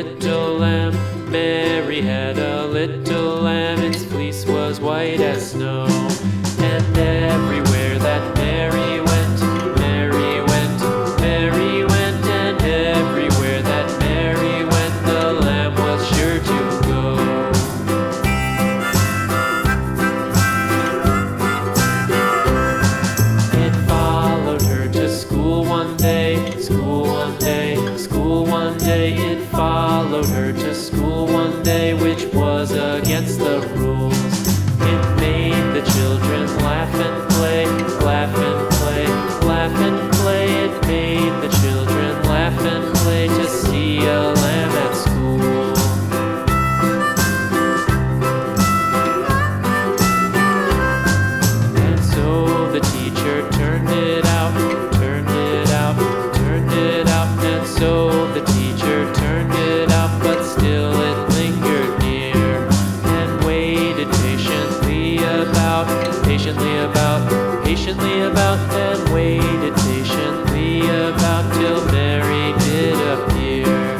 little lamb. Mary had a little lamb, its fleece was white as snow. And everywhere that Mary went, Mary went, Mary went, and everywhere that Mary went, the lamb was sure to go. It followed her to school one day, school one day, school one day. It followed her to school one day, which was against the rules. It made the children laugh and play, laugh and play, laugh and play. It made the children laugh and play to see a lamb at school. And so the teacher turned it out, turned it out, turned it out. And so the teacher turned it out, but still it lingered near and waited patiently about, and waited patiently about till Mary did appear.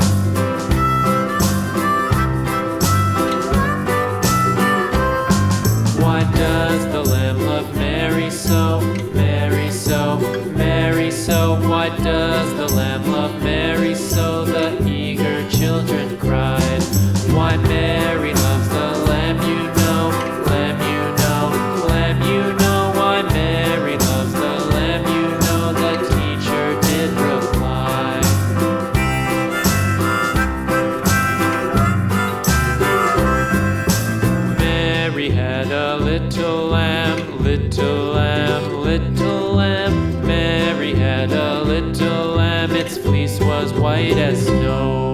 Why does the lamb love Mary so, Mary so, Mary so? Why does the lamb love Mary so? The eager children cried. Why Mary loves the lamb, you know, lamb, you know, lamb, you know. Why Mary loves the lamb, you know, the teacher did reply. Mary had a little lamb, little lamb, little lamb. Mary had a little lamb, its fleece was white as snow.